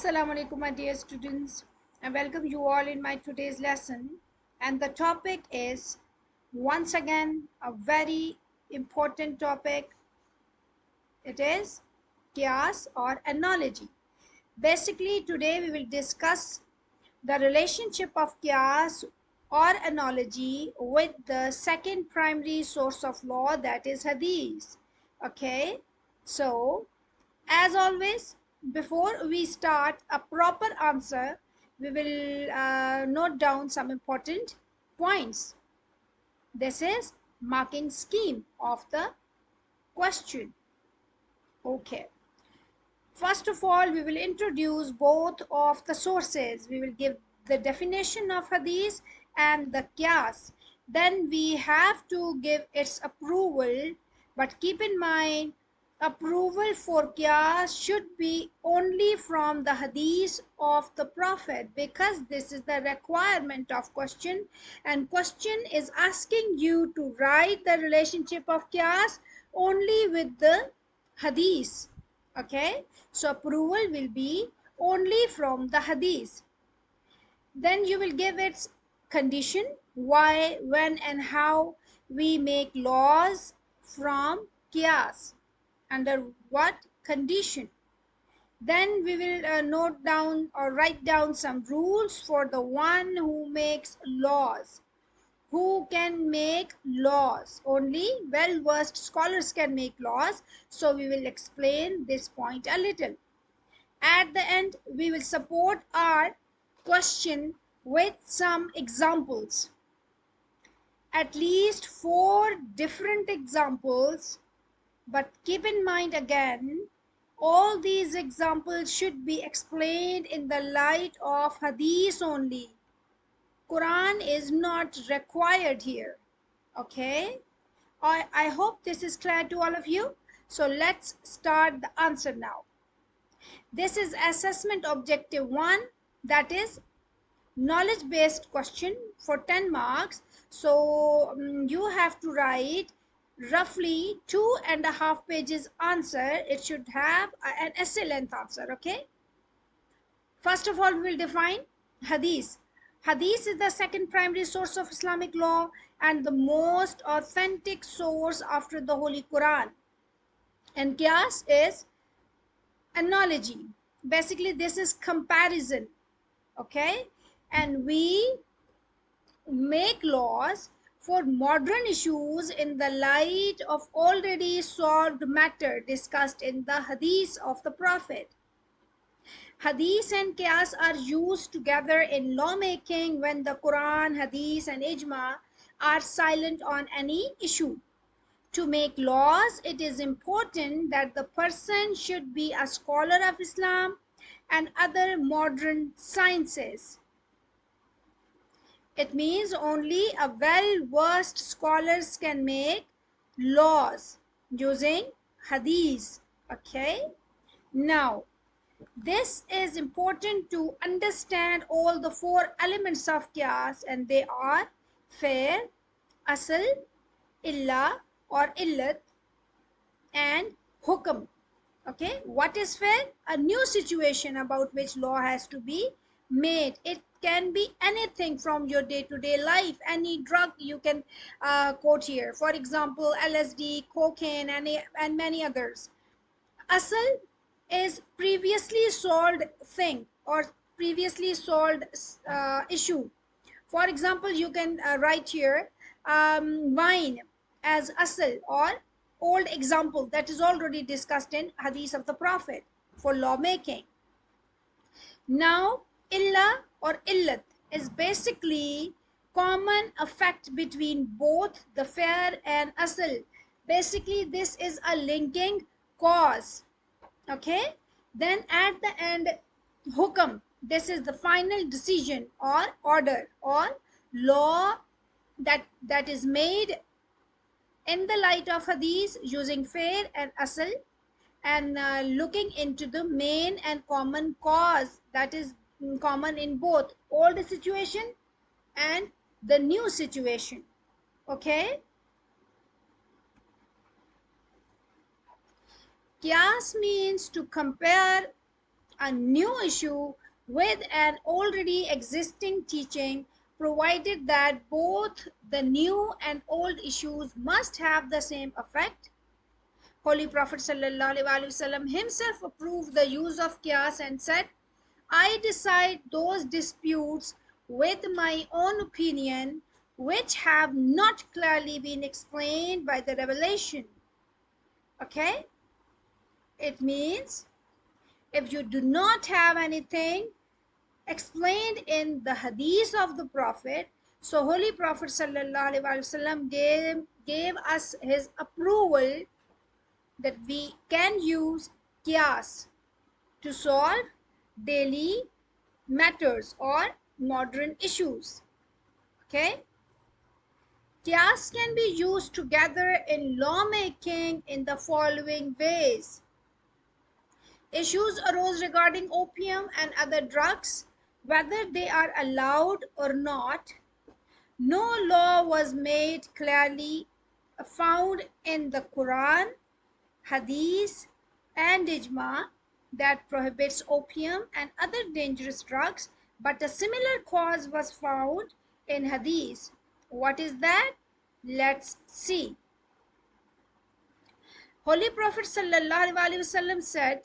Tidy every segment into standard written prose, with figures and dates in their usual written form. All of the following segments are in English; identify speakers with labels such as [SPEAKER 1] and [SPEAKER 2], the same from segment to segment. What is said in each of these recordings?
[SPEAKER 1] Assalamu alaikum, my dear students. I welcome you all in my today's lesson. And the topic is once again a very important topic. It is Qiyas or analogy. Basically, today we will discuss the relationship of Qiyas or analogy with the second primary source of law, that is Hadith. Okay, so as always, before we start a proper answer, we will note down some important points. This is marking scheme of the question. Okay. First of all, we will introduce both of the sources. We will give the definition of hadith and the qiyas. Then we have to give its approval, but keep in mind, approval for qiyas should be only from the hadith of the Prophet, because this is the requirement of question, and question is asking you to write the relationship of qiyas only with the hadith. Okay, so approval will be only from the hadith. Then you will give its condition, why, when and how we make laws from qiyas, under what condition. Then we will note down or write down some rules for the one who makes laws. Who can make laws? Only well-versed scholars can make laws. So we will explain this point a little. At the end, we will support our question with some examples. At least 4 different examples, but keep in mind again, all these examples should be explained in the light of hadith only. Quran is not required here. Okay, I hope this is clear to all of you. So let's start the answer now. This is assessment objective 1, that is knowledge based question for 10 marks. So you have to write roughly 2.5 pages answer. It should have an essay length answer. Okay, first of all, we will define hadith. Hadith is the second primary source of Islamic law and the most authentic source after the Holy Quran. And qiyas is analogy. Basically, this is comparison. Okay, and we make laws for modern issues in the light of already solved matter discussed in the hadith of the Prophet. Hadith and qiyas are used together in lawmaking when the Quran, hadith and ijma are silent on any issue. To make laws, it is important that the person should be a scholar of Islam and other modern sciences. It means only a well-versed scholars can make laws using hadith. Okay, now this is important to understand all the 4 elements of qiyas, and they are Fe'r, asl, illa or illat, and hukm. Okay, what is Fe'r? A new situation about which law has to be made. It can be anything from your day-to-day life. Any drug you can quote here. For example, LSD, cocaine, and many others. Asl is previously solved thing or previously solved issue. For example, you can write here wine as asl, or old example that is already discussed in hadith of the Prophet for lawmaking. Now illa or illat is basically common effect between both the Fe'r and asl. Basically, this is a linking cause. Okay, then at the end, hukam, this is the final decision or order or law that is made in the light of hadith using Fe'r and asl, and looking into the main and common cause that is common in both old situation and the new situation. Okay, qiyas means to compare a new issue with an already existing teaching, provided that both the new and old issues must have the same effect. Holy Prophet ﷺ himself approved the use of Qiyas and said, I decide those disputes with my own opinion which have not clearly been explained by the revelation. Okay? It means if you do not have anything explained in the hadith of the Prophet, so Holy Prophet ﷺ gave us his approval that we can use Qiyas to solve daily matters or modern issues. Okay? Qiyas can be used together in lawmaking in the following ways. Issues arose regarding opium and other drugs, whether they are allowed or not. No law was made clearly found in the Quran, Hadith, and Ijma that prohibits opium and other dangerous drugs, but a similar cause was found in Hadith. What is that? Let's see. Holy Prophet ﷺ said,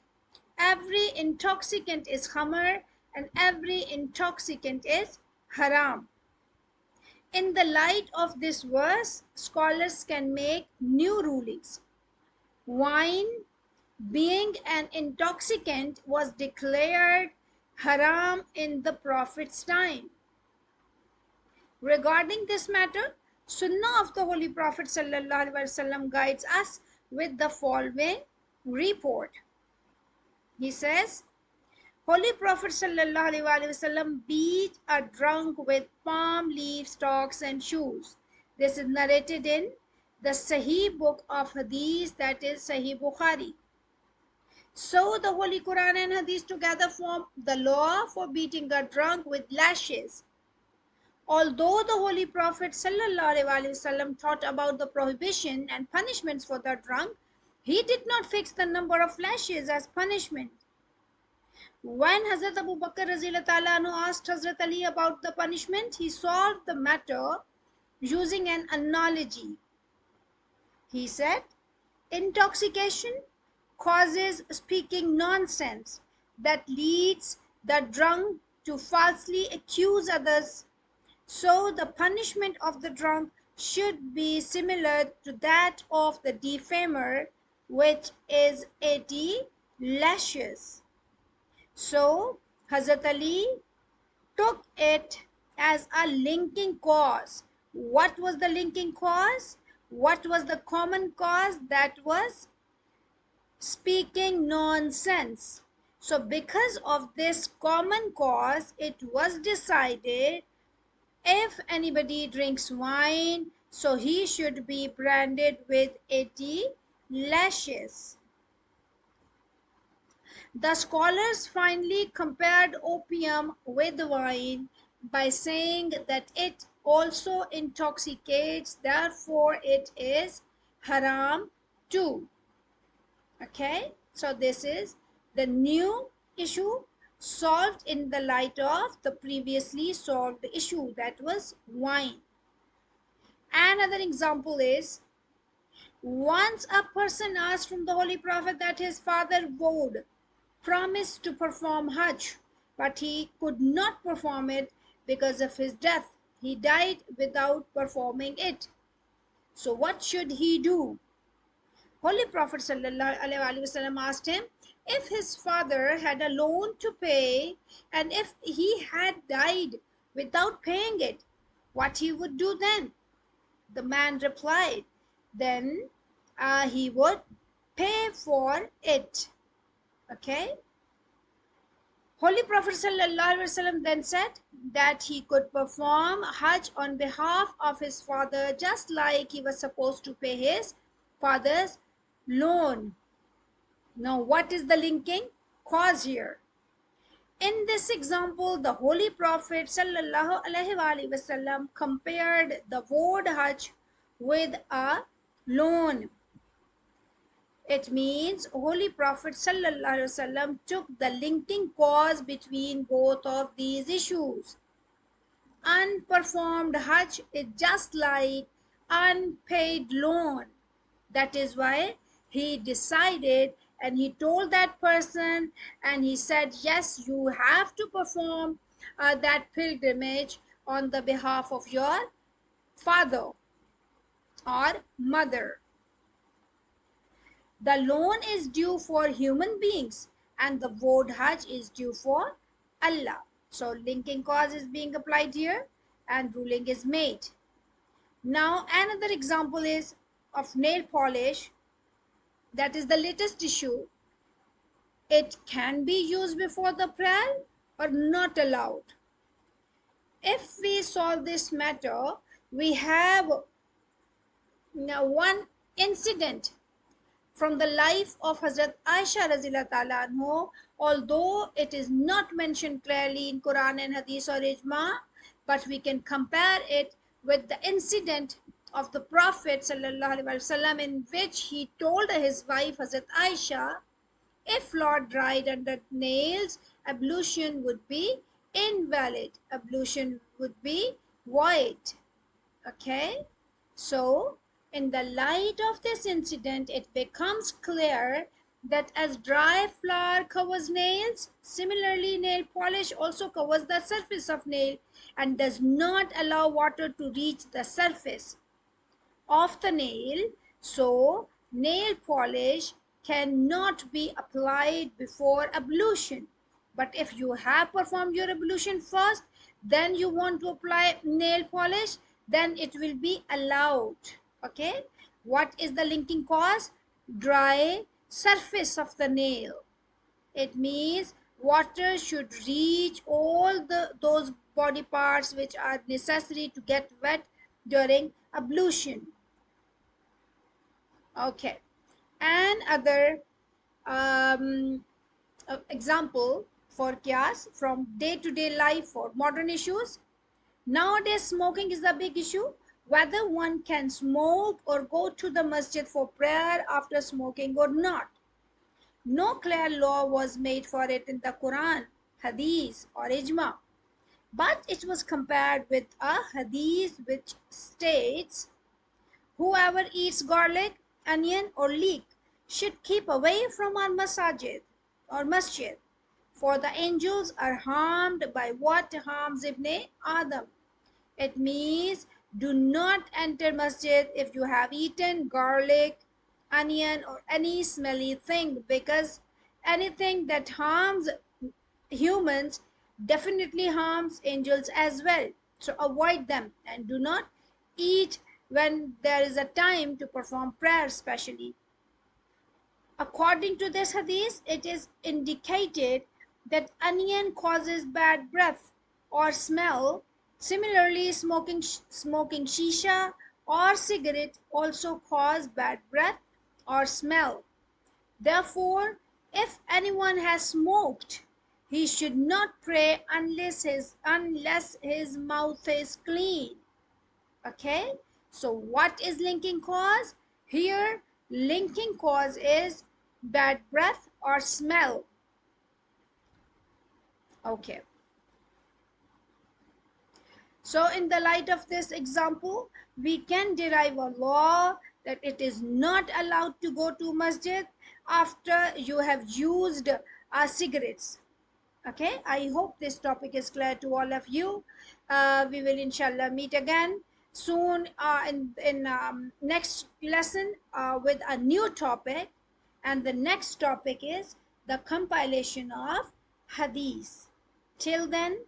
[SPEAKER 1] every intoxicant is khamr and every intoxicant is haram. In the light of this verse, scholars can make new rulings. Wine, being an intoxicant, was declared haram in the Prophet's time. Regarding this matter, Sunnah of the Holy Prophet ﷺ guides us with the following report. He says, Holy Prophet ﷺ beat a drunk with palm leaf stalks and shoes. This is narrated in the Sahih book of Hadith, that is Sahih Bukhari. So the Holy Quran and Hadith together form the law for beating a drunk with lashes. Although the Holy Prophet ﷺ taught about the prohibition and punishments for the drunk, he did not fix the number of lashes as punishment. When Hazrat Abu Bakr asked Hazrat Ali about the punishment, he solved the matter using an analogy. He said, intoxication causes speaking nonsense that leads the drunk to falsely accuse others. So the punishment of the drunk should be similar to that of the defamer, which is 80 lashes. So Hazrat Ali took it as a linking cause. What was the linking cause? What was the common cause? That was speaking nonsense. So because of this common cause, it was decided if anybody drinks wine, so he should be branded with 80 lashes. The scholars finally compared opium with wine by saying that it also intoxicates, therefore it is haram too. Okay, so this is the new issue solved in the light of the previously solved issue, that was wine. Another example is, once a person asked from the Holy Prophet that his father would promise to perform Hajj, but he could not perform it because of his death. He died without performing it. So what should he do? Holy Prophet ﷺ asked him if his father had a loan to pay and if he had died without paying it, what he would do then? The man replied, then he would pay for it. Okay. Holy Prophet ﷺ then said that he could perform Hajj on behalf of his father just like he was supposed to pay his father's loan. Now what is the linking cause here? In this example, the Holy Prophet ﷺ compared the word Hajj with a loan. It means Holy Prophet sallallahu alaihi wasallam took the linking cause between both of these issues. Unperformed Hajj is just like unpaid loan. That is why he decided and he told that person and he said, yes, you have to perform that pilgrimage on the behalf of your father or mother. The loan is due for human beings and the word Hajj is due for Allah. So linking cause is being applied here and ruling is made. Now another example is of nail polish. That is the latest issue. It can be used before the prayer or not allowed. If we solve this matter, we have now one incident from the life of Hazrat Aisha Razila Ta'ala anhu, although it is not mentioned clearly in Quran and Hadith or Ijma, but we can compare it with the incident of the Prophet Sallallahu Alaihi Wasallam in which he told his wife Hazrat Aisha, if Lord dried under nails, ablution would be invalid. Ablution would be void. Okay? So, in the light of this incident, it becomes clear that as dry flour covers nails, similarly nail polish also covers the surface of nail and does not allow water to reach the surface of the nail. So, nail polish cannot be applied before ablution. But if you have performed your ablution first, then you want to apply nail polish, then it will be allowed. Okay, what is the linking cause? Dry surface of the nail. It means water should reach all those body parts which are necessary to get wet during ablution. Okay, and other example for Qiyas from day-to-day life for modern issues. Nowadays, smoking is a big issue. Whether one can smoke or go to the masjid for prayer after smoking or not. No clear law was made for it in the Quran, Hadith, or Ijma. But it was compared with a Hadith which states, whoever eats garlic, onion, or leek should keep away from our masjid, for the angels are harmed by what harms Ibn Adam. It means do not enter masjid if you have eaten garlic, onion, or any smelly thing, because anything that harms humans definitely harms angels as well. So avoid them and do not eat when there is a time to perform prayer especially. According to this hadith, it is indicated that onion causes bad breath or smell. Similarly, smoking shisha or cigarette also cause bad breath or smell. Therefore, if anyone has smoked, he should not pray unless his mouth is clean. Okay, so what is linking cause? Here, linking cause is bad breath or smell. Okay, so in the light of this example, we can derive a law that it is not allowed to go to masjid after you have used cigarettes. Okay, I hope this topic is clear to all of you. We will inshallah meet again soon in next lesson with a new topic, and the next topic is the compilation of hadith. Till then,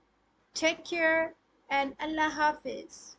[SPEAKER 1] take care and Allah Hafiz.